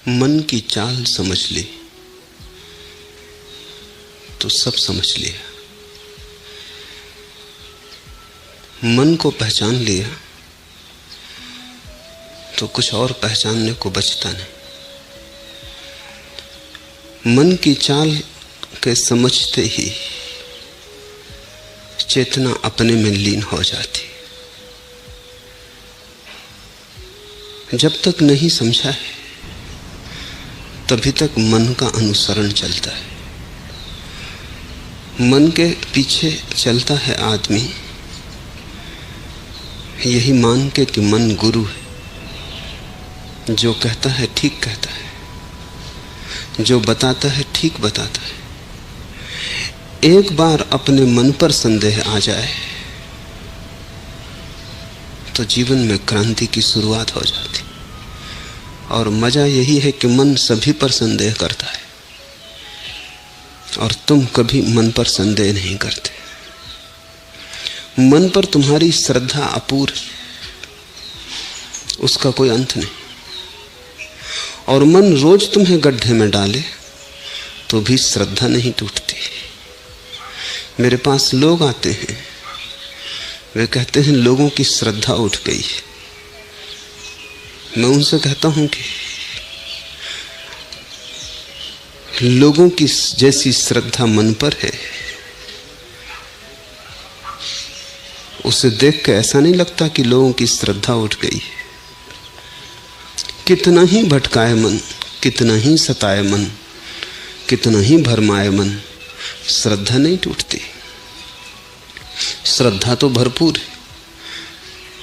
मन की चाल समझ ली तो सब समझ लिया। मन को पहचान लिया तो कुछ और पहचानने को बचता नहीं। मन की चाल के समझते ही चेतना अपने में लीन हो जाती। जब तक नहीं समझा है तभी तक मन का अनुसरण चलता है। मन के पीछे चलता है आदमी, यही मान के कि मन गुरु है, जो कहता है ठीक कहता है, जो बताता है ठीक बताता है। एक बार अपने मन पर संदेह आ जाए तो जीवन में क्रांति की शुरुआत हो जाती। और मजा यही है कि मन सभी पर संदेह करता है और तुम कभी मन पर संदेह नहीं करते। मन पर तुम्हारी श्रद्धा अपूर्ण, उसका कोई अंत नहीं। और मन रोज तुम्हें गड्ढे में डाले तो भी श्रद्धा नहीं टूटती। मेरे पास लोग आते हैं, वे कहते हैं लोगों की श्रद्धा उठ गई है। मैं उनसे कहता हूं कि लोगों की जैसी श्रद्धा मन पर है, उसे देख के ऐसा नहीं लगता कि लोगों की श्रद्धा उठ गई है। कितना ही भटकाए मन, कितना ही सताए मन, कितना ही भरमाए मन, श्रद्धा नहीं टूटती। श्रद्धा तो भरपूर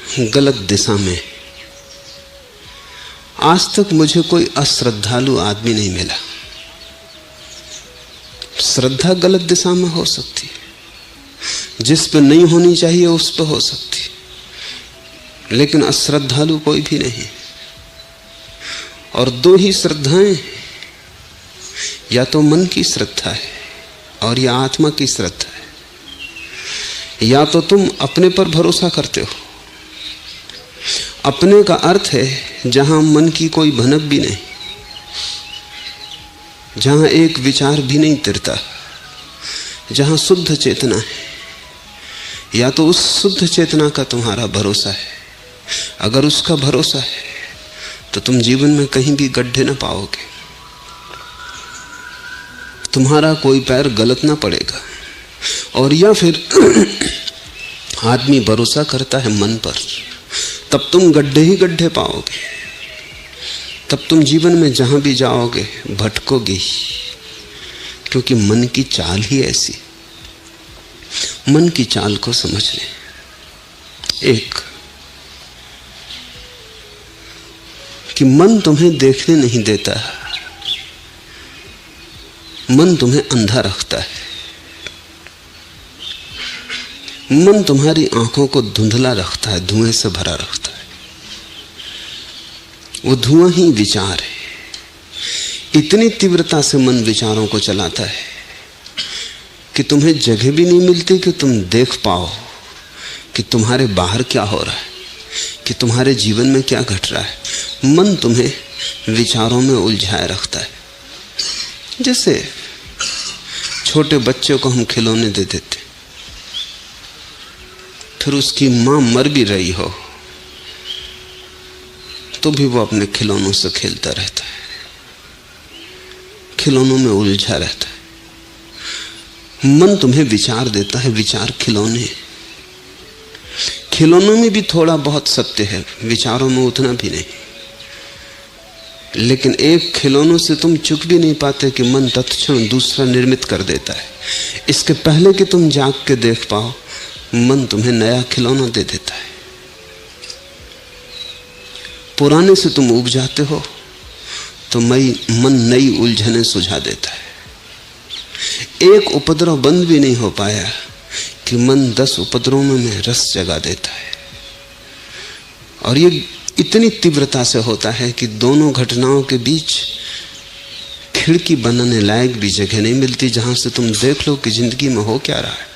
है, गलत दिशा में। आज तक मुझे कोई अश्रद्धालु आदमी नहीं मिला। श्रद्धा गलत दिशा में हो सकती है, जिस पे नहीं होनी चाहिए उस पे हो सकती, लेकिन अश्रद्धालु कोई भी नहीं। और दो ही श्रद्धाएं, या तो मन की श्रद्धा है और या आत्मा की श्रद्धा है। या तो तुम अपने पर भरोसा करते हो, अपने का अर्थ है जहां मन की कोई भनक भी नहीं, जहां एक विचार भी नहीं तिरता, जहां शुद्ध चेतना है। या तो उस शुद्ध चेतना का तुम्हारा भरोसा है। अगर उसका भरोसा है तो तुम जीवन में कहीं भी गड्ढे ना पाओगे, तुम्हारा कोई पैर गलत ना पड़ेगा। और या फिर आदमी भरोसा करता है मन पर, तब तुम गड्ढे ही गड्ढे पाओगे। तब तुम जीवन में जहां भी जाओगे भटकोगे ही, क्योंकि मन की चाल ही ऐसी। मन की चाल को समझ लें। एक कि मन तुम्हें देखने नहीं देता, मन तुम्हें अंधा रखता है। मन तुम्हारी आंखों को धुंधला रखता है, धुएं से भरा रखता है। वो धुआं ही विचार है। इतनी तीव्रता से मन विचारों को चलाता है कि तुम्हें जगह भी नहीं मिलती कि तुम देख पाओ कि तुम्हारे बाहर क्या हो रहा है, कि तुम्हारे जीवन में क्या घट रहा है। मन तुम्हें विचारों में उलझाए रखता है। जैसे छोटे बच्चे को हम खिलौने दे देते, फिर उसकी मां मर भी रही हो तो भी वो अपने खिलौनों से खेलता रहता है, खिलौनों में उलझा रहता है। मन तुम्हें विचार देता है, विचार खिलौने। खिलौनों में भी थोड़ा बहुत सत्य है, विचारों में उतना भी नहीं। लेकिन एक खिलौनों से तुम चुक भी नहीं पाते कि मन तत्क्षण दूसरा निर्मित कर देता है। इसके पहले कि तुम जाग के देख पाओ, मन तुम्हें नया खिलौना दे देता है। पुराने से तुम उब जाते हो तो मन नई उलझने सुझा देता है। एक उपद्रव बंद भी नहीं हो पाया कि मन 10 उपद्रवों में रस जगा देता है। और ये इतनी तीव्रता से होता है कि दोनों घटनाओं के बीच खिड़की बनाने लायक भी जगह नहीं मिलती जहां से तुम देख लो कि जिंदगी में हो क्या रहा है।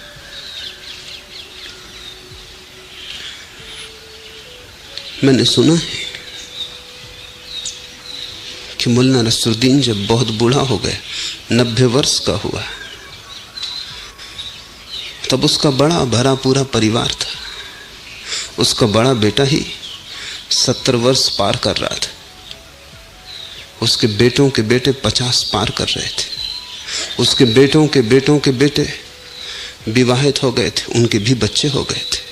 मैंने सुना है कि मुल्ला नसरुद्दीन जब बहुत बूढ़ा हो गया, 90 वर्ष का हुआ, तब उसका बड़ा भरा पूरा परिवार था। उसका बड़ा बेटा ही 70 वर्ष पार कर रहा था, उसके बेटों के बेटे 50 पार कर रहे थे, उसके बेटों के बेटों के बेटे विवाहित हो गए थे, उनके भी बच्चे हो गए थे।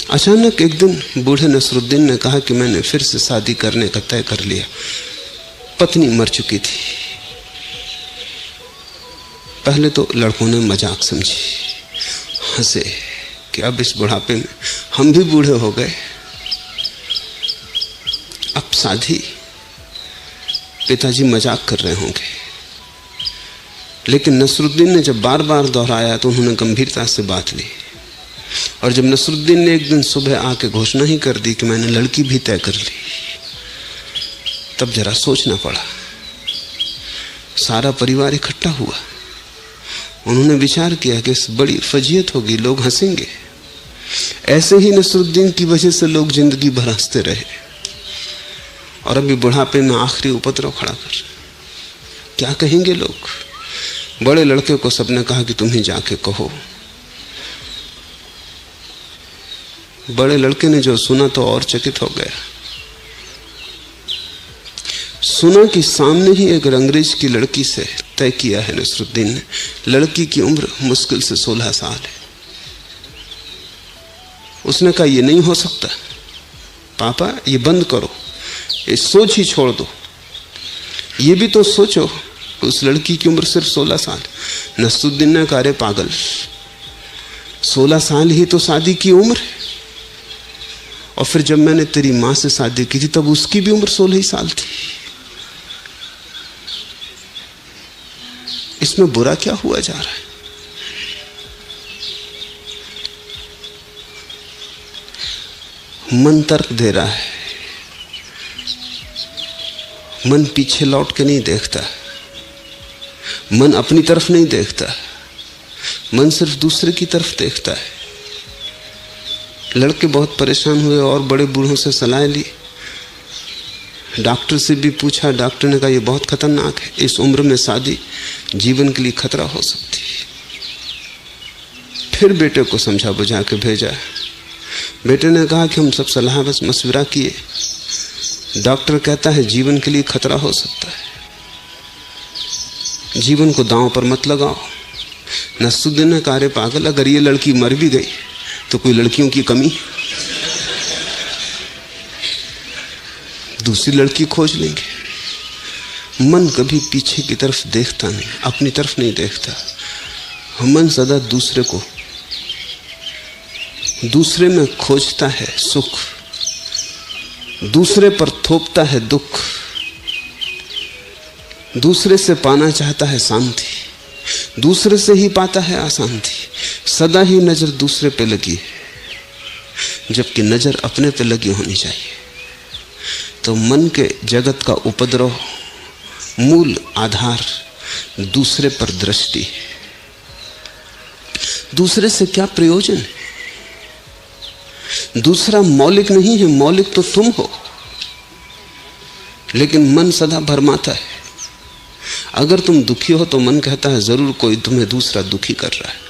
अचानक एक दिन बूढ़े नसरुद्दीन ने कहा कि मैंने फिर से शादी करने का तय कर लिया। पत्नी मर चुकी थी। पहले तो लड़कों ने मजाक समझी, हंसे कि अब इस बुढ़ापे में हम भी बूढ़े हो गए, अब शादी। पिताजी मजाक कर रहे होंगे। लेकिन नसरुद्दीन ने जब बार बार दोहराया तो उन्होंने गंभीरता से बात ली। और जब नसरुद्दीन ने एक दिन सुबह आके घोषणा ही कर दी कि मैंने लड़की भी तय कर ली, तब जरा सोचना पड़ा। सारा परिवार इकट्ठा हुआ। उन्होंने विचार किया कि इस बड़ी फजीयत होगी, लोग हंसेंगे। ऐसे ही नसरुद्दीन की वजह से लोग जिंदगी भर हंसते रहे, और अभी बुढ़ापे में आखिरी उपद्रव खड़ा कर, क्या कहेंगे लोग। बड़े लड़के को सबने कहा कि तुम ही जाके कहो। बड़े लड़के ने जो सुना तो और चकित हो गया। सुना कि सामने ही एक अंग्रेज की लड़की से तय किया है नसरुद्दीन ने। लड़की की उम्र मुश्किल से 16 साल है। उसने कहा ये नहीं हो सकता पापा, ये बंद करो, ये सोच ही छोड़ दो। ये भी तो सोचो उस लड़की की उम्र सिर्फ 16 साल। नसरुद्दीन ने कहा अरे पागल, 16 साल ही तो शादी की उम्र है। और फिर जब मैंने तेरी मां से शादी की थी तब उसकी भी उम्र 16 ही साल थी। इसमें बुरा क्या हुआ जा रहा है। मन तर्क दे रहा है, मन पीछे लौट के नहीं देखता, मन अपनी तरफ नहीं देखता, मन सिर्फ दूसरे की तरफ देखता है। लड़के बहुत परेशान हुए और बड़े बूढ़ों से सलाह ली। डॉक्टर से भी पूछा। डॉक्टर ने कहा यह बहुत खतरनाक है, इस उम्र में शादी जीवन के लिए खतरा हो सकती है। फिर बेटे को समझा बुझा के भेजा। बेटे ने कहा कि हम सब सलाह बस मशविरा किए, डॉक्टर कहता है जीवन के लिए खतरा हो सकता है, जीवन को दांव पर मत लगाओ। नसरुद्दीन ने कहा पागल, अगर ये लड़की मर भी गई तो कोई लड़कियों की कमी, दूसरी लड़की खोज लेंगे। मन कभी पीछे की तरफ देखता नहीं, अपनी तरफ नहीं देखता। मन सदा दूसरे को, दूसरे में खोजता है सुख, दूसरे पर थोपता है दुख, दूसरे से पाना चाहता है शांति, दूसरे से ही पाता है अशांति। सदा ही नजर दूसरे पे लगी है, जबकि नजर अपने पे लगी होनी चाहिए। तो मन के जगत का उपद्रव मूल आधार दूसरे पर दृष्टि है। दूसरे से क्या प्रयोजन है? दूसरा मौलिक नहीं है, मौलिक तो तुम हो। लेकिन मन सदा भरमाता है। अगर तुम दुखी हो तो मन कहता है जरूर कोई तुम्हें दूसरा दुखी कर रहा है,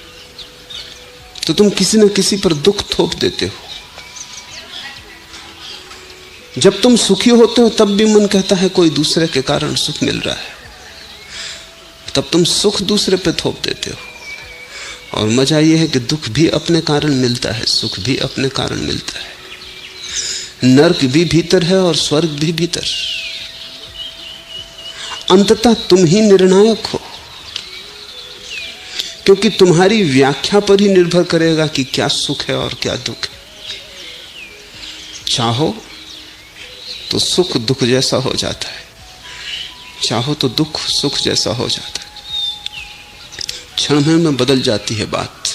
तो तुम किसी न किसी पर दुख थोप देते हो। जब तुम सुखी होते हो तब भी मन कहता है कोई दूसरे के कारण सुख मिल रहा है, तब तुम सुख दूसरे पे थोप देते हो। और मजा यह है कि दुख भी अपने कारण मिलता है, सुख भी अपने कारण मिलता है। नरक भी भीतर है और स्वर्ग भी भीतर। अंततः तुम ही निर्णायक हो, क्योंकि तुम्हारी व्याख्या पर ही निर्भर करेगा कि क्या सुख है और क्या दुख है। चाहो तो सुख दुख जैसा हो जाता है, चाहो तो दुख सुख जैसा हो जाता है। क्षण में बदल जाती है बात।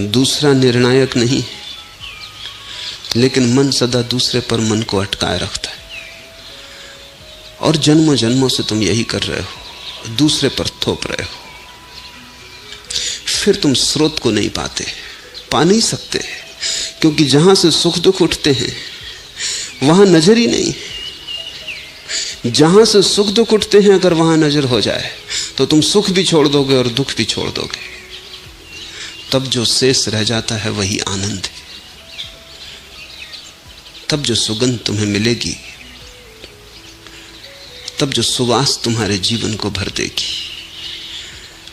दूसरा निर्णायक नहीं, लेकिन मन सदा दूसरे पर मन को अटकाए रखता है। और जन्मों जन्मों से तुम यही कर रहे हो, दूसरे पर थोप रहे हो। फिर तुम स्रोत को नहीं पाते, पा नहीं सकते, क्योंकि जहां से सुख दुख उठते हैं वहां नजर ही नहीं। जहां से सुख दुख उठते हैं अगर वहां नजर हो जाए तो तुम सुख भी छोड़ दोगे और दुख भी छोड़ दोगे। तब जो शेष रह जाता है वही आनंद है। तब जो सुगंध तुम्हें मिलेगी, तब जो सुवास तुम्हारे जीवन को भर देगी,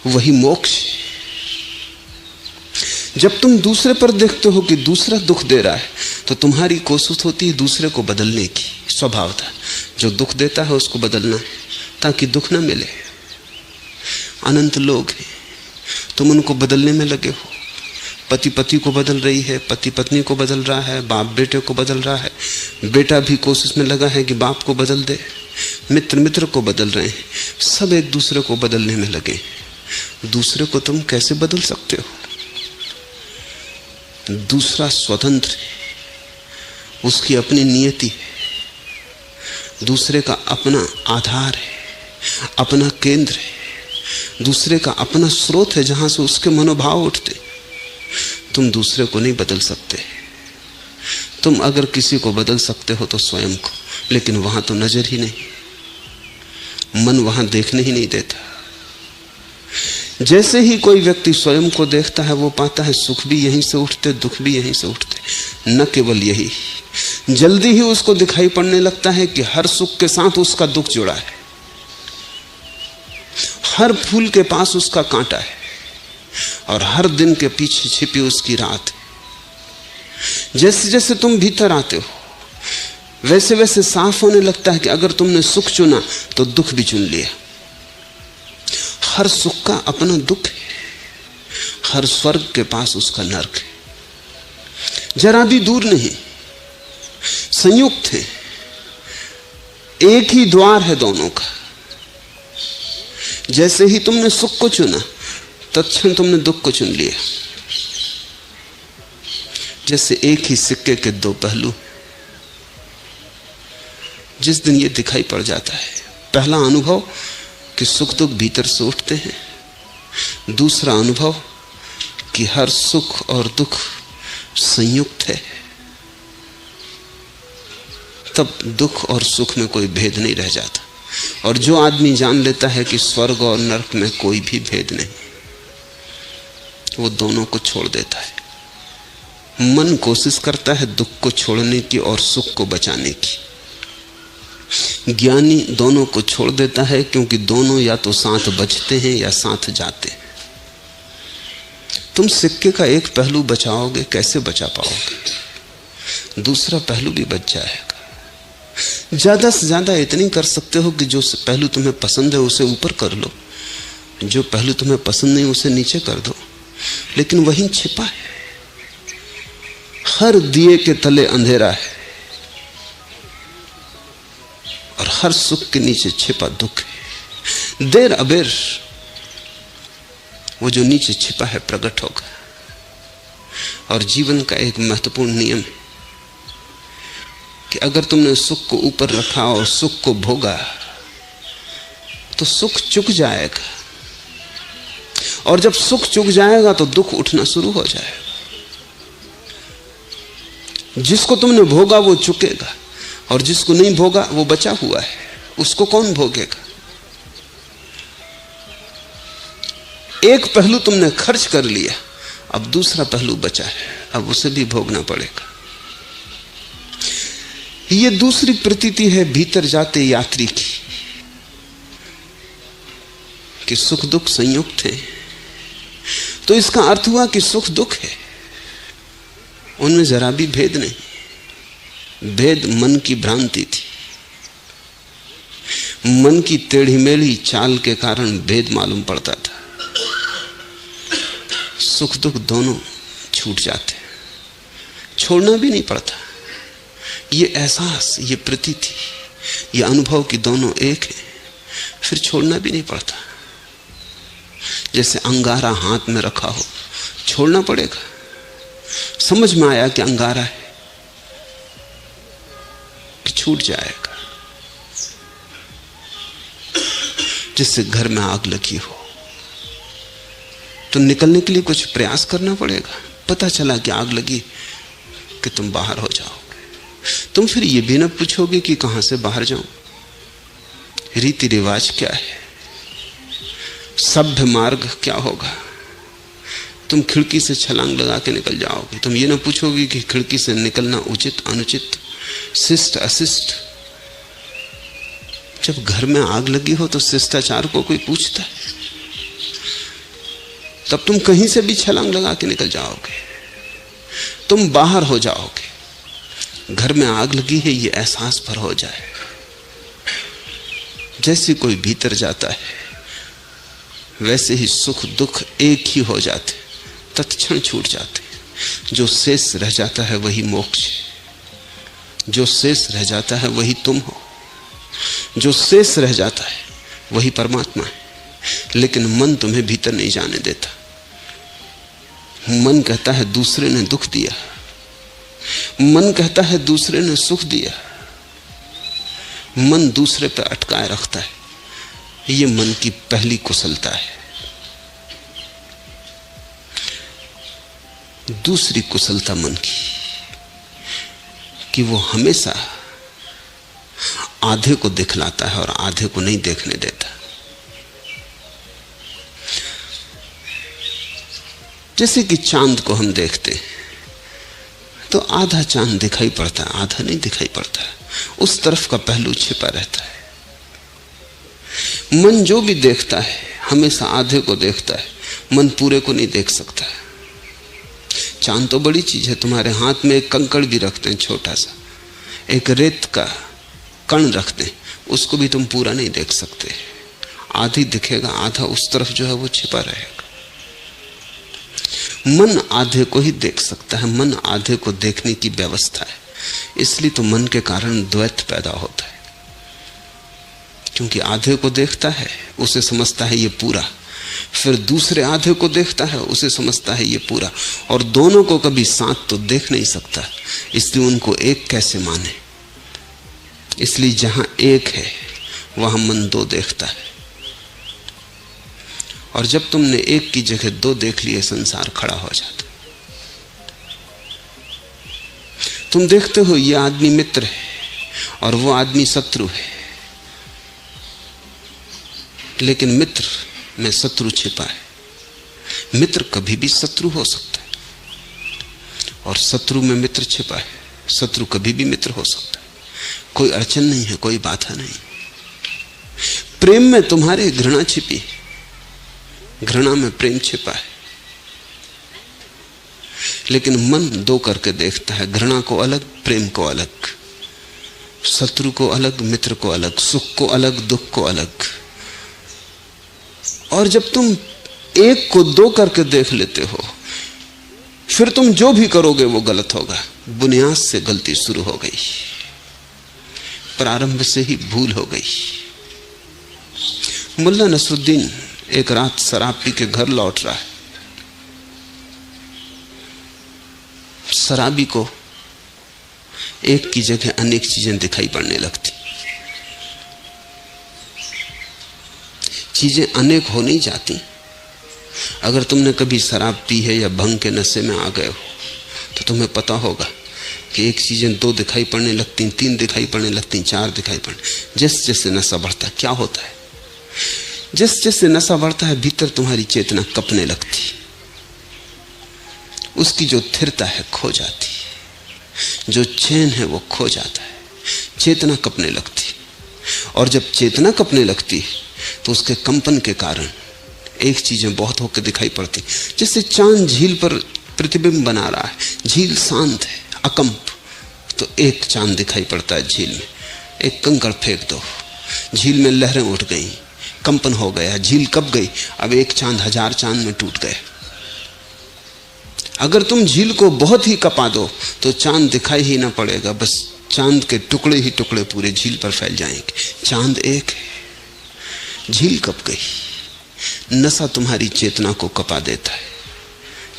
वही मोक्ष। जब तुम दूसरे पर देखते हो कि दूसरा दुख दे रहा है तो तुम्हारी कोशिश होती है दूसरे को बदलने की। स्वभाव था जो दुख देता है उसको बदलना ताकि दुख ना मिले। अनंत लोग हैं, तुम उनको बदलने में लगे हो। पति पति को बदल रही है, पति पत्नी को बदल रहा है, बाप बेटे को बदल रहा है, बेटा भी कोशिश में लगा है कि बाप को बदल दे, मित्र मित्र को बदल रहे हैं, सब एक दूसरे को बदलने में लगे। दूसरे को तुम कैसे बदल सकते हो? दूसरा स्वतंत्र है, उसकी अपनी नियति है, दूसरे का अपना आधार है, अपना केंद्र है, दूसरे का अपना स्रोत है जहां से उसके मनोभाव उठते। तुम दूसरे को नहीं बदल सकते। तुम अगर किसी को बदल सकते हो तो स्वयं को, लेकिन वहां तो नजर ही नहीं, मन वहां देखने ही नहीं देता। जैसे ही कोई व्यक्ति स्वयं को देखता है वो पाता है सुख भी यहीं से उठते, दुख भी यहीं से उठते। न केवल यही, जल्दी ही उसको दिखाई पड़ने लगता है कि हर सुख के साथ उसका दुख जुड़ा है, हर फूल के पास उसका कांटा है और हर दिन के पीछे छिपी उसकी रात है। जैसे जैसे तुम भीतर आते हो वैसे वैसे साफ होने लगता है कि अगर तुमने सुख चुना तो दुख भी चुन लिया। हर सुख का अपना दुख है, हर स्वर्ग के पास उसका नरक है। जरा भी दूर नहीं, संयुक्त है, एक ही द्वार है दोनों का। जैसे ही तुमने सुख को चुना तत्क्षण तुमने दुख को चुन लिया। जैसे एक ही सिक्के के दो पहलू। जिस दिन ये दिखाई पड़ जाता है, पहला अनुभव कि सुख दुख भीतर से उठते हैं, दूसरा अनुभव कि हर सुख और दुख संयुक्त है, तब दुख और सुख में कोई भेद नहीं रह जाता। और जो आदमी जान लेता है कि स्वर्ग और नरक में कोई भी भेद नहीं, वो दोनों को छोड़ देता है। मन कोशिश करता है दुख को छोड़ने की और सुख को बचाने की। ज्ञानी दोनों को छोड़ देता है, क्योंकि दोनों या तो साथ बचते हैं या साथ जाते हैं। तुम सिक्के का एक पहलू बचाओगे, कैसे बचा पाओगे? दूसरा पहलू भी बच जाएगा। ज्यादा से ज्यादा इतनी कर सकते हो कि जो पहलू तुम्हें पसंद है उसे ऊपर कर लो, जो पहलू तुम्हें पसंद नहीं उसे नीचे कर दो, लेकिन वहीं छिपा है। हर दिए के तले अंधेरा है और हर सुख के नीचे छिपा दुख है। देर अबेर वो जो नीचे छिपा है प्रकट होगा। और जीवन का एक महत्वपूर्ण नियम है कि अगर तुमने सुख को ऊपर रखा और सुख को भोगा तो सुख चुक जाएगा, और जब सुख चुक जाएगा तो दुख उठना शुरू हो जाएगा। जिसको तुमने भोगा वो चुकेगा, और जिसको नहीं भोगा वो बचा हुआ है, उसको कौन भोगेगा? एक पहलू तुमने खर्च कर लिया, अब दूसरा पहलू बचा है, अब उसे भी भोगना पड़ेगा। ये दूसरी प्रतीति है भीतर जाते यात्री की, कि सुख दुख संयुक्त है। तो इसका अर्थ हुआ कि सुख दुख है, उनमें जरा भी भेद नहीं। भेद मन की भ्रांति थी, मन की टेढ़ी मेढ़ी चाल के कारण भेद मालूम पड़ता था। सुख दुख दोनों छूट जाते, छोड़ना भी नहीं पड़ता। ये एहसास, ये प्रतीति, ये अनुभव कि दोनों एक है, फिर छोड़ना भी नहीं पड़ता। जैसे अंगारा हाथ में रखा हो, छोड़ना पड़ेगा। समझ में आया कि अंगारा है कि छूट जाएगा। जिससे घर में आग लगी हो तो निकलने के लिए कुछ प्रयास करना पड़ेगा। पता चला कि आग लगी कि तुम बाहर हो जाओगे। तुम फिर ये भी न पूछोगे कि कहां से बाहर जाऊं, रीति रिवाज क्या है, सभ्य मार्ग क्या होगा। तुम खिड़की से छलांग लगा के निकल जाओगे। तुम ये ना पूछोगे कि खिड़की से निकलना उचित अनुचित, शिष्ट अशिष्ट। जब घर में आग लगी हो तो शिष्टाचार को कोई पूछता है? तब तुम कहीं से भी छलांग लगा के निकल जाओगे। तुम बाहर हो जाओगे। घर में आग लगी है ये एहसास भर हो जाए। जैसे कोई भीतर जाता है वैसे ही सुख दुख एक ही हो जाते, तत्क्षण छूट जाते। जो शेष रह जाता है वही मोक्ष, जो शेष रह जाता है वही तुम हो, जो शेष रह जाता है वही परमात्मा है। लेकिन मन तुम्हें भीतर नहीं जाने देता। मन कहता है दूसरे ने दुख दिया, मन कहता है दूसरे ने सुख दिया, मन दूसरे पर अटकाए रखता है। ये मन की पहली कुशलता है। दूसरी कुशलता मन की कि वो हमेशा आधे को दिखलाता है और आधे को नहीं देखने देता। जैसे कि चांद को हम देखते हैं तो आधा चांद दिखाई पड़ता है, आधा नहीं दिखाई पड़ता है। उस तरफ का पहलू छिपा रहता है। मन जो भी देखता है हमेशा आधे को देखता है, मन पूरे को नहीं देख सकता है। चांद तो बड़ी चीज है। तुम्हारे हाथ में एक कंकड़ भी रखते हैं, छोटा सा एक रेत का कण रखते हैं, उसको भी तुम पूरा नहीं देख सकते। आधी दिखेगा, आधा उस तरफ जो है वो छिपा रहेगा। मन आधे को ही देख सकता है। मन आधे को देखने की व्यवस्था है। इसलिए तो मन के कारण द्वैत पैदा होता है, क्योंकि आधे को देखता है उसे समझता है ये पूरा, फिर दूसरे आधे को देखता है उसे समझता है ये पूरा, और दोनों को कभी साथ तो देख नहीं सकता। इसलिए उनको एक कैसे माने। इसलिए जहां एक है वहां मन दो देखता है, और जब तुमने एक की जगह दो देख लिए संसार खड़ा हो जाता। तुम देखते हो ये आदमी मित्र है और वो आदमी शत्रु है, लेकिन मित्र में शत्रु छिपा है। मित्र कभी भी शत्रु हो सकता है, और शत्रु में मित्र छिपा है। शत्रु कभी भी मित्र हो सकता है। कोई अड़चन नहीं है, कोई बाधा नहीं। प्रेम में तुम्हारे घृणा छिपी है, घृणा में प्रेम छिपा है। लेकिन मन दो करके देखता है, घृणा को अलग, प्रेम को अलग, शत्रु को अलग, मित्र को अलग, सुख को अलग, दुख को अलग। और जब तुम एक को दो करके देख लेते हो, फिर तुम जो भी करोगे वो गलत होगा। बुनियाद से गलती शुरू हो गई, प्रारंभ से ही भूल हो गई। मुल्ला नसरुद्दीन एक रात शराब पी के घर लौट रहा है। शराबी को एक की जगह अनेक चीजें दिखाई पड़ने लगती। चीजें अनेक हो नहीं जाती। अगर तुमने कभी शराब पी है या भंग के नशे में आ गए हो तो तुम्हें पता होगा कि एक चीजें दो दिखाई पड़ने लगती, तीन दिखाई पड़ने लगती, चार दिखाई पड़ने। जैसे जैसे नशा बढ़ता है क्या होता है, जैसे जैसे नशा बढ़ता है भीतर तुम्हारी चेतना कपने लगती, उसकी जो स्थिरता है खो जाती, जो चैन है वो खो जाता है, चेतना कपने लगती। और जब चेतना कपने लगती तो उसके कंपन के कारण एक चीजें बहुत होकर दिखाई पड़ती। जैसे चांद झील पर प्रतिबिंब बना रहा है, झील शांत है, अकंप, तो एक चांद दिखाई पड़ता है झील में। एक कंकड़ फेंक दो, झील में लहरें उठ गई, कंपन हो गया, झील कब गई। अब एक चांद हजार चांद में टूट गए। अगर तुम झील को बहुत ही कपा दो तो चांद दिखाई ही ना पड़ेगा, बस चांद के टुकड़े ही टुकड़े पूरे झील पर फैल जाएंगे। चांद एक है, झील कब गई। नशा तुम्हारी चेतना को कपा देता है,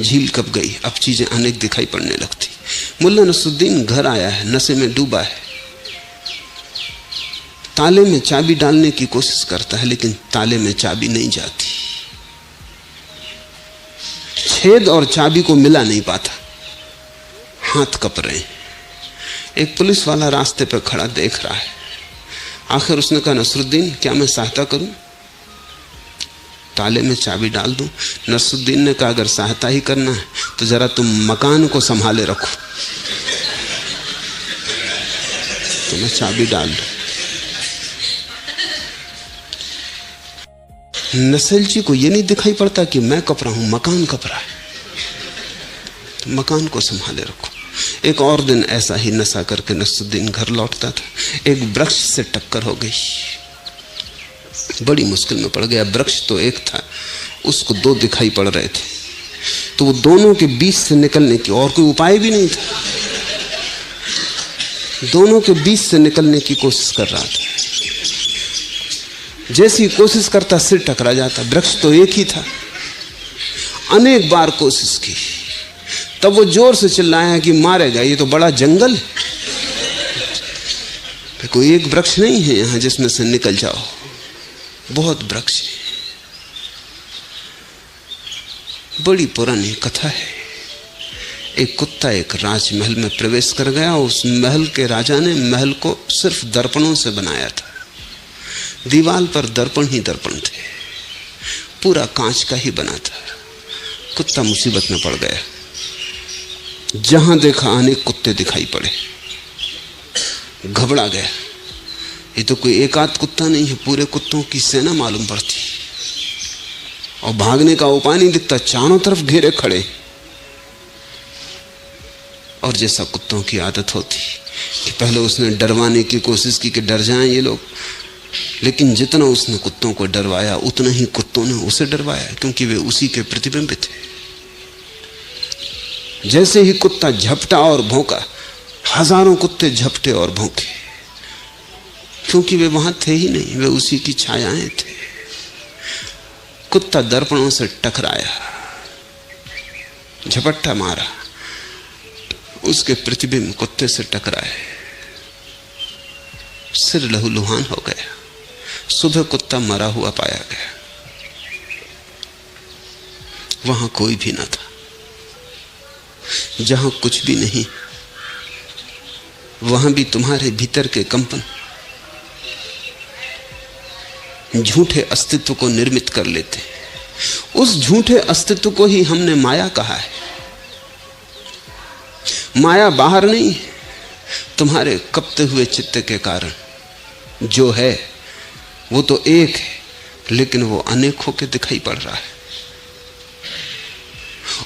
झील कब गई, अब चीजें अनेक दिखाई पड़ने लगती। मुल्ला नसरुद्दीन घर आया है, नशे में डूबा है, ताले में चाबी डालने की कोशिश करता है, लेकिन ताले में चाबी नहीं जाती, छेद और चाबी को मिला नहीं पाता, हाथ कप रहे हैं। एक पुलिस वाला रास्ते पर खड़ा देख रहा है, आखिर उसने कहा, नसरुद्दीन क्या मैं सहायता करूं, ताले में चाबी डाल दूं? नसरुद्दीन ने कहा, अगर सहायता ही करना है तो जरा तुम मकान को संभाले रखो, तो मैं चाबी डाल दूं। नसेलची को यह नहीं दिखाई पड़ता कि मैं कप रहा हूं, मकान कप रहा है, तो मकान को संभाले रखो। एक और दिन ऐसा ही नशा करके नसरुद्दीन घर लौटता था। एक वृक्ष से टक्कर हो गई, बड़ी मुश्किल में पड़ गया। वृक्ष तो एक था, उसको दो दिखाई पड़ रहे थे, तो वो दोनों के बीच से निकलने की और कोई उपाय भी नहीं था। दोनों के बीच से निकलने की कोशिश कर रहा था। जैसी कोशिश करता सिर टकरा जाता। वृक्ष तो एक ही था। अनेक बार कोशिश की, तब वो जोर से चिल्लाया कि मारेगा, ये तो बड़ा जंगल है, कोई एक वृक्ष नहीं है यहां जिसमें से निकल जाओ, बहुत वृक्ष है। बड़ी पुरानी कथा है। एक कुत्ता एक राजमहल में प्रवेश कर गया। उस महल के राजा ने महल को सिर्फ दर्पणों से बनाया था। दीवार पर दर्पण ही दर्पण थे, पूरा कांच का ही बना था। कुत्ता मुसीबत में पड़ गया। जहां देखा अनेक कुत्ते दिखाई पड़े, घबरा गया। ये तो कोई एक आध कुत्ता नहीं है, पूरे कुत्तों की सेना मालूम पड़ती, और भागने का उपाय नहीं दिखता, चारों तरफ घेरे खड़े। और जैसा कुत्तों की आदत होती कि पहले उसने डरवाने की कोशिश की कि डर जाएं ये लोग, लेकिन जितना उसने कुत्तों को डरवाया उतना ही कुत्तों ने उसे डरवाया, क्योंकि वे उसी के प्रतिबिंब थे। जैसे ही कुत्ता झपटा और भौंका, हजारों कुत्ते झपटे और भौंके, क्योंकि वे वहां थे ही नहीं, वे उसी की छायाएं थे। कुत्ता दर्पणों से टकराया, झपट्टा मारा, उसके प्रतिबिंब कुत्ते से टकराए, सिर लहूलुहान हो गया। सुबह कुत्ता मरा हुआ पाया गया। वहां कोई भी न था। जहां कुछ भी नहीं, वहां भी तुम्हारे भीतर के कंपन झूठे अस्तित्व को निर्मित कर लेते। उस झूठे अस्तित्व को ही हमने माया कहा है। माया बाहर नहीं, तुम्हारे कपते हुए चित्त के कारण जो है वो तो एक है, लेकिन वो अनेक होकर दिखाई पड़ रहा है।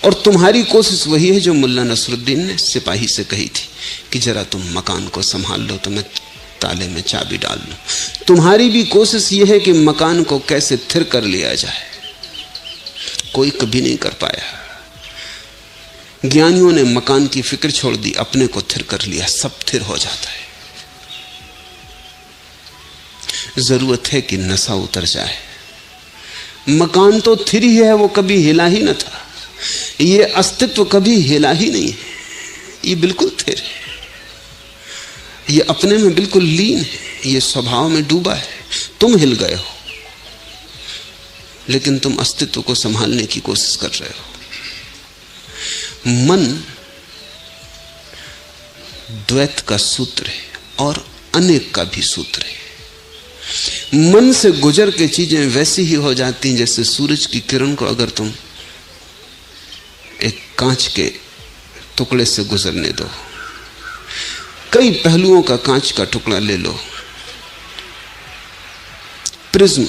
और तुम्हारी कोशिश वही है जो मुल्ला नसरुद्दीन ने सिपाही से कही थी कि जरा तुम मकान को संभाल लो तो मैं ताले में चाबी डाल लूं। तुम्हारी भी कोशिश यह है कि मकान को कैसे थिर कर लिया जाए। कोई कभी नहीं कर पाया। ज्ञानियों ने मकान की फिक्र छोड़ दी, अपने को थिर कर लिया, सब थिर हो जाता है। जरूरत है कि नशा उतर जाए। मकान तो थिर ही है, वो कभी हिला ही न था। ये अस्तित्व कभी हिला ही नहीं है, ये बिल्कुल थिर है, ये अपने में बिल्कुल लीन है, ये स्वभाव में डूबा है। तुम हिल गए हो, लेकिन तुम अस्तित्व को संभालने की कोशिश कर रहे हो। मन द्वैत का सूत्र है और अनेक का भी सूत्र है। मन से गुजर के चीजें वैसी ही हो जाती हैं जैसे सूरज की किरण को अगर तुम एक कांच के टुकड़े से गुजरने दो। कई पहलुओं का कांच का टुकड़ा ले लो, प्रिज्म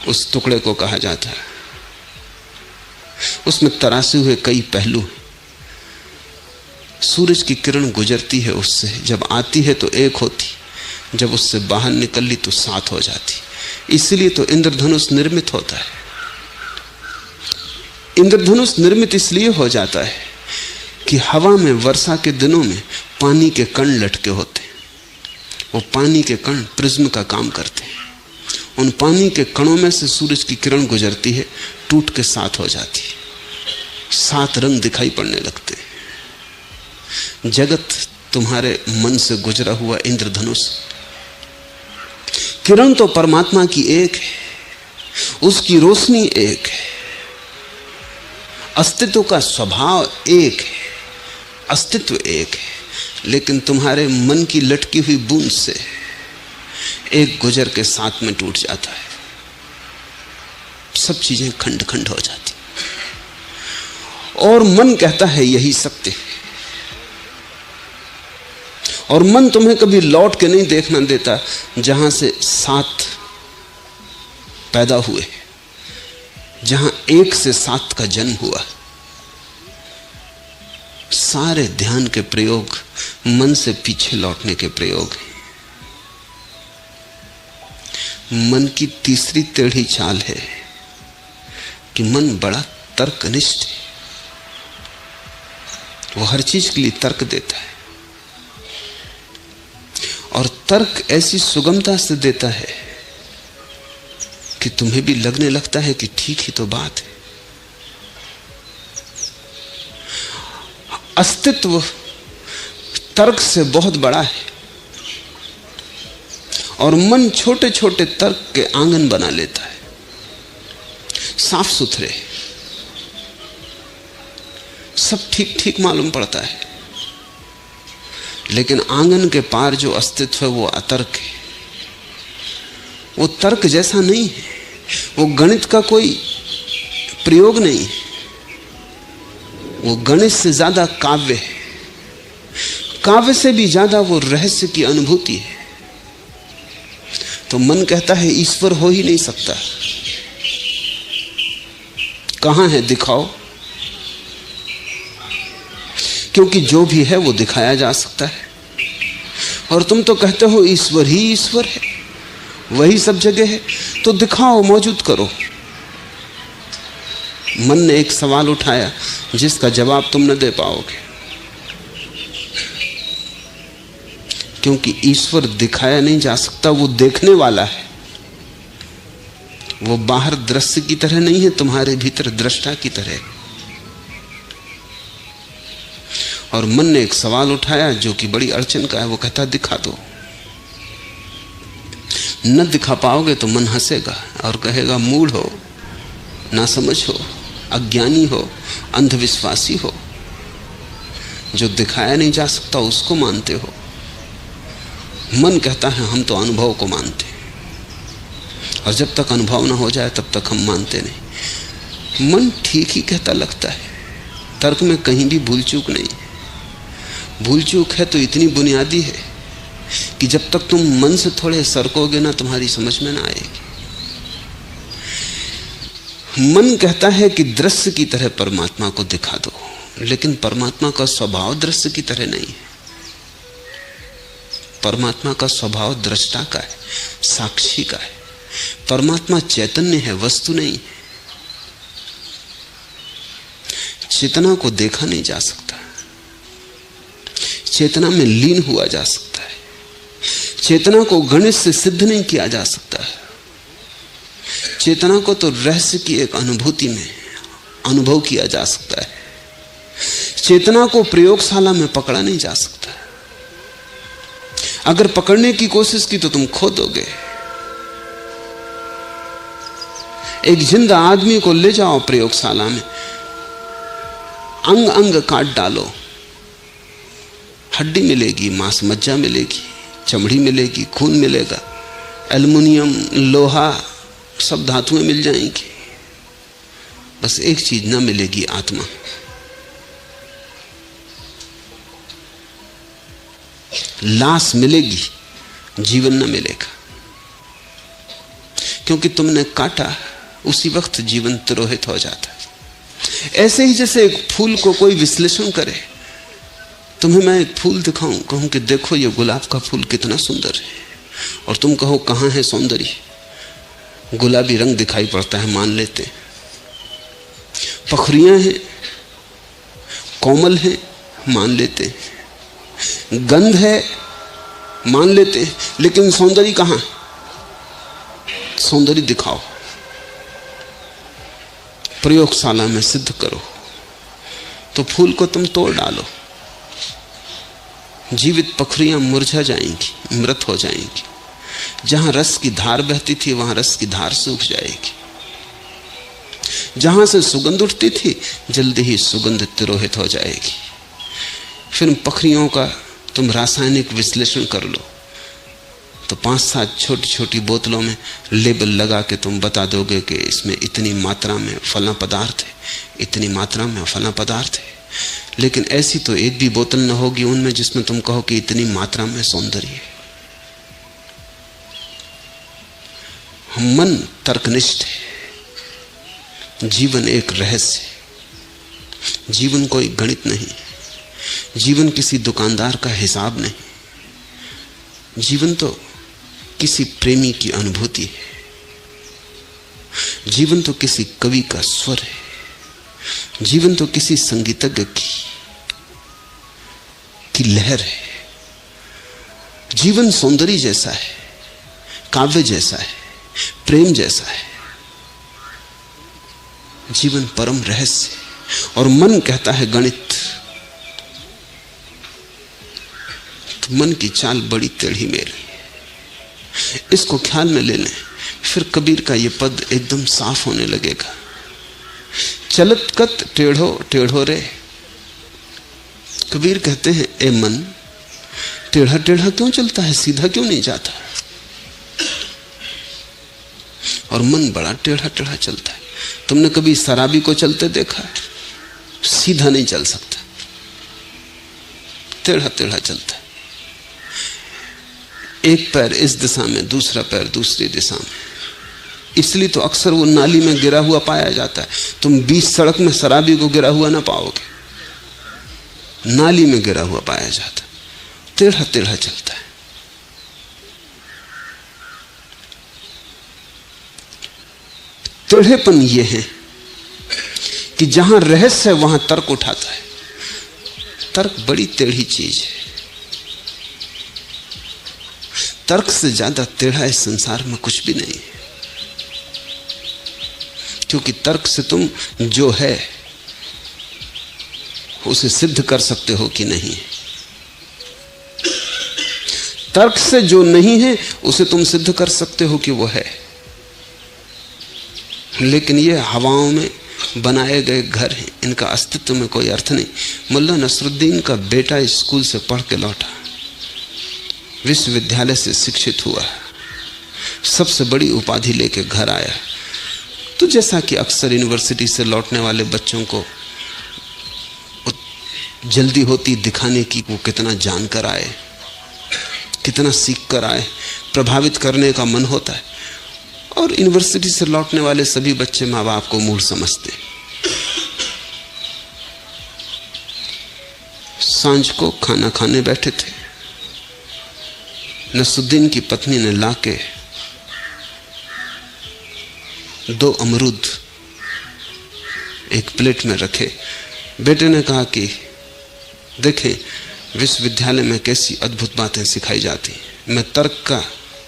उस टुकड़े को कहा जाता है। उसमें तरासे हुए कई पहलू। सूरज की किरण गुजरती है उससे, जब आती है तो एक होती, जब उससे बाहर निकल ली तो सात हो जाती। इसलिए तो इंद्रधनुष निर्मित होता है। इंद्रधनुष निर्मित इसलिए हो जाता है कि हवा में वर्षा के दिनों में पानी के कण लटके होते हैं। वो पानी के कण प्रिज्म का काम करते हैं। उन पानी के कणों में से सूरज की किरण गुजरती है, टूट के सात हो जाती है, सात रंग दिखाई पड़ने लगते हैं। जगत तुम्हारे मन से गुजरा हुआ इंद्रधनुष। किरण तो परमात्मा की एक है, उसकी रोशनी एक है, अस्तित्व का स्वभाव एक है, अस्तित्व एक है, लेकिन तुम्हारे मन की लटकी हुई बूंद से एक गुजर के साथ में टूट जाता है, सब चीजें खंड खंड हो जाती। और मन कहता है यही सत्य है, और मन तुम्हें कभी लौट के नहीं देखना देता जहां से सात पैदा हुए, जहां एक से सात का जन्म हुआ। सारे ध्यान के प्रयोग मन से पीछे लौटने के प्रयोग हैं। मन की तीसरी टेढ़ी चाल है कि मन बड़ा तर्कनिष्ठ है, वो हर चीज के लिए तर्क देता है, और तर्क ऐसी सुगमता से देता है कि तुम्हें भी लगने लगता है कि ठीक ही तो बात है। अस्तित्व तर्क से बहुत बड़ा है, और मन छोटे छोटे तर्क के आंगन बना लेता है, साफ सुथरे, सब ठीक ठीक मालूम पड़ता है, लेकिन आंगन के पार जो अस्तित्व है वो अतर्क है। वो तर्क जैसा नहीं है, वो गणित का कोई प्रयोग नहीं है, वो गणित से ज्यादा काव्य है, काव्य से भी ज्यादा वो रहस्य की अनुभूति है। तो मन कहता है ईश्वर हो ही नहीं सकता, कहां है दिखाओ, क्योंकि जो भी है वो दिखाया जा सकता है। और तुम तो कहते हो ईश्वर ही ईश्वर है, वही सब जगह है, तो दिखाओ, मौजूद करो। मन ने एक सवाल उठाया जिसका जवाब तुम न दे पाओगे, क्योंकि ईश्वर दिखाया नहीं जा सकता, वो देखने वाला है। वो बाहर दृश्य की तरह नहीं है, तुम्हारे भीतर दृष्टा की तरह। और मन ने एक सवाल उठाया जो कि बड़ी अड़चन का है, वो कहता दिखा दो। न दिखा पाओगे तो मन हंसेगा और कहेगा मूढ़ हो, ना समझ हो, अज्ञानी हो, अंधविश्वासी हो, जो दिखाया नहीं जा सकता उसको मानते हो। मन कहता है हम तो अनुभव को मानते हैं, और जब तक अनुभव ना हो जाए तब तक हम मानते नहीं। मन ठीक ही कहता लगता है, तर्क में कहीं भी भूल चूक नहीं है। भूल चूक है तो इतनी बुनियादी है कि जब तक तुम मन से थोड़े सरकोगे ना, तुम्हारी समझ में ना आएगी। मन कहता है कि दृश्य की तरह परमात्मा को दिखा दो, लेकिन परमात्मा का स्वभाव दृश्य की तरह नहीं है। परमात्मा का स्वभाव दृष्टा का है, साक्षी का है। परमात्मा चैतन्य है, वस्तु नहीं है। चेतना को देखा नहीं जा सकता, चेतना में लीन हुआ जा सकता है। चेतना को गणित से सिद्ध नहीं किया जा सकता है। चेतना को तो रहस्य की एक अनुभूति में अनुभव किया जा सकता है। चेतना को प्रयोगशाला में पकड़ा नहीं जा सकता। अगर पकड़ने की कोशिश की तो तुम खो दोगे। एक जिंदा आदमी को ले जाओ प्रयोगशाला में, अंग अंग काट डालो, हड्डी मिलेगी, मांस मज्जा मिलेगी, चमड़ी मिलेगी, खून मिलेगा, एल्युमिनियम, लोहा, सब धातुएं मिल जाएंगी। बस एक चीज ना मिलेगी, आत्मा। लाश मिलेगी, जीवन न मिलेगा, क्योंकि तुमने काटा उसी वक्त जीवन तिरोहित हो जाता है। ऐसे ही जैसे एक फूल को कोई विश्लेषण करे, तुम्हें मैं एक फूल दिखाऊं, कहूं कि देखो ये गुलाब का फूल कितना सुंदर है, और तुम कहो कहां है सौंदर्य, गुलाबी रंग दिखाई पड़ता है, मान लेते। पखरियां हैं, कोमल हैं, मान लेते। गंध है, मान लेते, लेकिन सौंदर्य कहां? सौंदर्य दिखाओ, प्रयोगशाला में सिद्ध करो। तो फूल को तुम तोड़ डालो, जीवित पखरियां मुरझा जाएंगी, मृत हो जाएंगी। जहां रस की धार बहती थी वहां रस की धार सूख जाएगी। जहां से सुगंध उठती थी जल्दी ही सुगंध तिरोहित हो जाएगी। फिर पखरियों का तुम रासायनिक विश्लेषण कर लो तो 5-7 छोटी छोटी बोतलों में लेबल लगा के तुम बता दोगे कि इसमें इतनी मात्रा में फला पदार्थ है, इतनी मात्रा में फला पदार्थ है। लेकिन ऐसी तो एक भी बोतल न होगी उनमें जिसमें तुम कहो कि इतनी मात्रा में सौंदर्य है। मन तर्कनिष्ठ है। जीवन एक रहस्य है। जीवन कोई गणित नहीं, जीवन किसी दुकानदार का हिसाब नहीं, जीवन तो किसी प्रेमी की अनुभूति है, जीवन तो किसी कवि का स्वर है, जीवन तो किसी संगीतज्ञ की लहर है। जीवन सौंदर्य जैसा है, काव्य जैसा है, प्रेम जैसा है। जीवन परम रहस्य है। और मन कहता है गणित। तो मन की चाल बड़ी टेढ़ी मेढ़ी है। इसको ख्याल में ले लें, फिर कबीर का यह पद एकदम साफ होने लगेगा। चलत कत टेढ़ो टेढ़ो रे। कबीर कहते हैं, ए मन, टेढ़ा टेढ़ा क्यों चलता है, सीधा क्यों नहीं जाता? और मन बड़ा टेढ़ा टेढ़ा चलता है। तुमने कभी शराबी को चलते देखा? सीधा नहीं चल सकता, टेढ़ा टेढ़ा चलता है। एक पैर इस दिशा में, दूसरा पैर दूसरी दिशा में। इसलिए तो अक्सर वो नाली में गिरा हुआ पाया जाता है। तुम बीच सड़क में शराबी को गिरा हुआ ना पाओगे, नाली में गिरा हुआ पाया जाता। टेढ़ा टेढ़ा चलता है। टेढ़ेपन ये है कि जहां रहस्य है वहां तर्क उठाता है। तर्क बड़ी टेढ़ी चीज है। तर्क से ज्यादा टेढ़ा इस संसार में कुछ भी नहीं है। क्योंकि तर्क से तुम जो है उसे सिद्ध कर सकते हो कि नहीं। तर्क से जो नहीं है उसे तुम सिद्ध कर सकते हो कि वो है। लेकिन ये हवाओं में बनाए गए घर हैं, इनका अस्तित्व में कोई अर्थ नहीं। मुल्ला नसरुद्दीन का बेटा स्कूल से पढ़ के लौटा, विश्वविद्यालय से शिक्षित हुआ, सबसे बड़ी उपाधि लेके घर आया। तो जैसा कि अक्सर यूनिवर्सिटी से लौटने वाले बच्चों को जल्दी होती दिखाने की वो कितना जानकर आए, कितना सीख कर आए, प्रभावित करने का मन होता है। और यूनिवर्सिटी से लौटने वाले सभी बच्चे माँ बाप को मूढ़ समझते। सांझ को खाना खाने बैठे थे। नसरुद्दीन की पत्नी ने लाके 2 अमरूद एक प्लेट में रखे। बेटे ने कहा कि देखें, विश्वविद्यालय में कैसी अद्भुत बातें सिखाई जाती। मैं तर्क का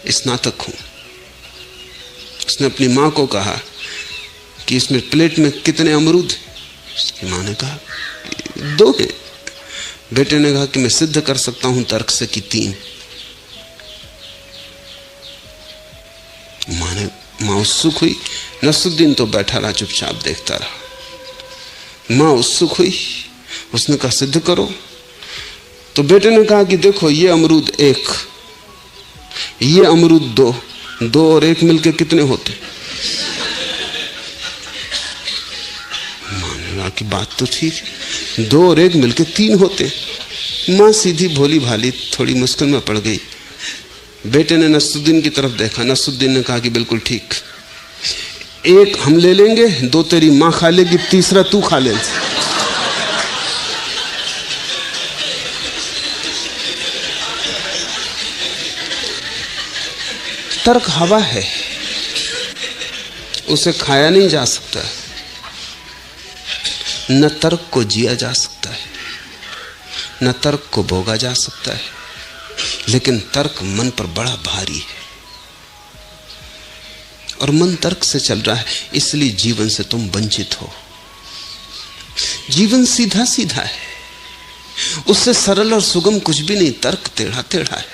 स्नातक हूं। उसने अपनी मां को कहा कि इसमें प्लेट में कितने अमरूद हैं? उसकी मां ने कहा 2 हैं। बेटे ने कहा कि मैं सिद्ध कर सकता हूं तर्क से कि 3। मां उत्सुक हुई। नसरुद्दीन तो बैठा रहा, चुपचाप देखता रहा। मां उत्सुक हुई, उसने कहा सिद्ध करो। तो बेटे ने कहा कि देखो, ये अमरूद 1, ये अमरूद 2, 2 और 1 मिलके कितने होते? मां ने कहा कि बात तो ठीक है, 2 और 1 मिलके 3 होते। मां सीधी भोली भाली थोड़ी मुश्किल में पड़ गई। बेटे ने नसरुद्दीन की तरफ देखा। नसरुद्दीन ने कहा कि बिल्कुल ठीक, 1 हम ले लेंगे, 2 तेरी मां खा लेगी, तीसरा तू खा ले। तर्क हवा है, उसे खाया नहीं जा सकता। न तर्क को जिया जा सकता है, न तर्क को भोगा जा सकता है। लेकिन तर्क मन पर बड़ा भारी है और मन तर्क से चल रहा है, इसलिए जीवन से तुम वंचित हो। जीवन सीधा सीधा है, उससे सरल और सुगम कुछ भी नहीं। तर्क टेढ़ा टेढ़ा है।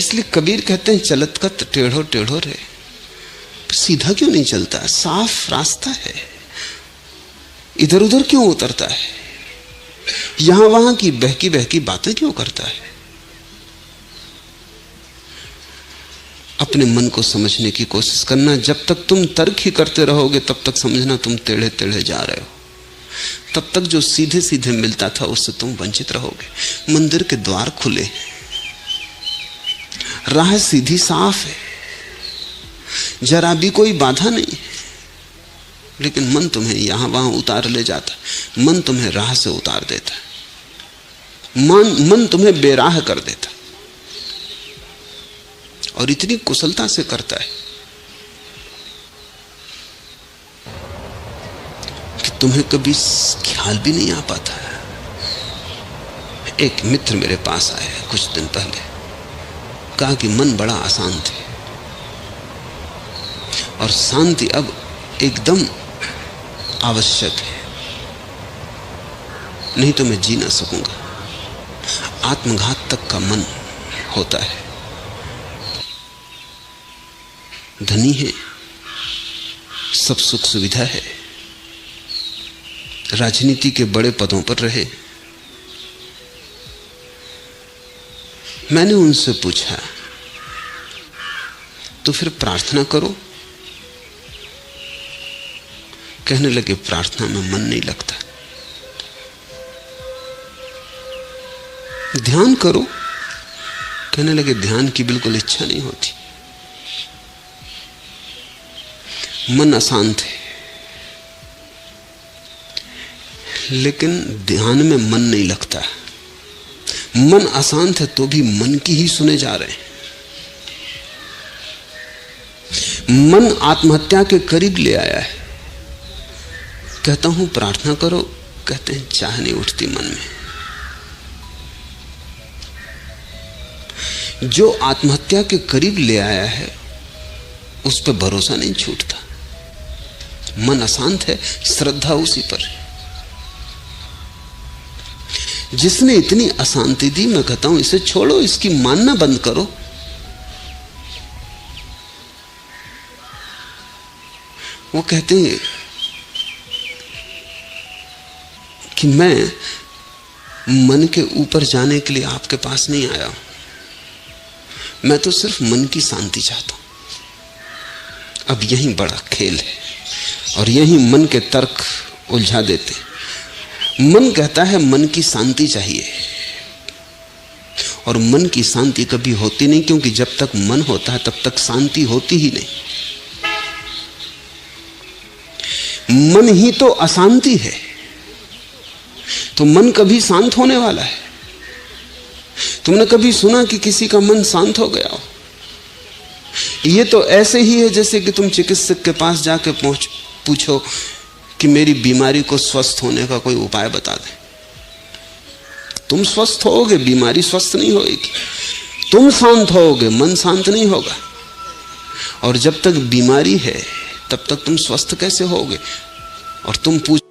इसलिए कबीर कहते हैं, चलत कत टेढ़ो टेढ़ो रे। सीधा क्यों नहीं चलता? साफ रास्ता है, इधर उधर क्यों उतरता है? यहां वहां की बहकी बहकी बातें क्यों करता है? अपने मन को समझने की कोशिश करना। जब तक तुम तर्क ही करते रहोगे तब तक समझना तुम टेढ़े टेढ़े जा रहे हो। तब तक जो सीधे सीधे मिलता था उससे तुम वंचित रहोगे। मंदिर के द्वार खुले, राह सीधी साफ है, जरा भी कोई बाधा नहीं, लेकिन मन तुम्हें यहां वहां उतार ले जाता है। मन तुम्हें राह से उतार देता है। मन तुम्हें बेराह कर देता, और इतनी कुशलता से करता है कि तुम्हें कभी ख्याल भी नहीं आ पाता है। एक मित्र मेरे पास आया कुछ दिन पहले, कहा कि मन बड़ा अशांत है और शांति अब एकदम आवश्यक है, नहीं तो मैं जी ना सकूंगा। आत्मघात तक का मन होता है। धनी है, सब सुख सुविधा है, राजनीति के बड़े पदों पर रहे। मैंने उनसे पूछा, तो फिर प्रार्थना करो। कहने लगे, प्रार्थना में मन नहीं लगता। ध्यान करो। कहने लगे, ध्यान की बिल्कुल इच्छा नहीं होती। मन अशांत है, लेकिन ध्यान में मन नहीं लगता। मन अशांत है तो भी मन की ही सुने जा रहे हैं। मन आत्महत्या के करीब ले आया है। कहता हूं प्रार्थना करो, कहते हैं चाह नहीं उठती मन में। जो आत्महत्या के करीब ले आया है उस पर भरोसा नहीं छूटता। मन अशांत है, श्रद्धा उसी पर है। जिसने इतनी अशांति दी, मैं कहता हूं इसे छोड़ो, इसकी मानना बंद करो। वो कहते हैं कि मैं मन के ऊपर जाने के लिए आपके पास नहीं आया हूं, मैं तो सिर्फ मन की शांति चाहता हूं। अब यही बड़ा खेल है और यही मन के तर्क उलझा देते। मन कहता है मन की शांति चाहिए, और मन की शांति कभी होती नहीं, क्योंकि जब तक मन होता है तब तक शांति होती ही नहीं। मन ही तो अशांति है, तो मन कभी शांत होने वाला है? तुमने कभी सुना कि किसी का मन शांत हो गया हो? ये तो ऐसे ही है जैसे कि तुम चिकित्सक के पास जाके पूछो कि मेरी बीमारी को स्वस्थ होने का कोई उपाय बता दे। तुम स्वस्थ होगे, बीमारी स्वस्थ नहीं होगी। तुम शांत होगे, मन शांत नहीं होगा। और जब तक बीमारी है तब तक तुम स्वस्थ कैसे होगे? और तुम पूछ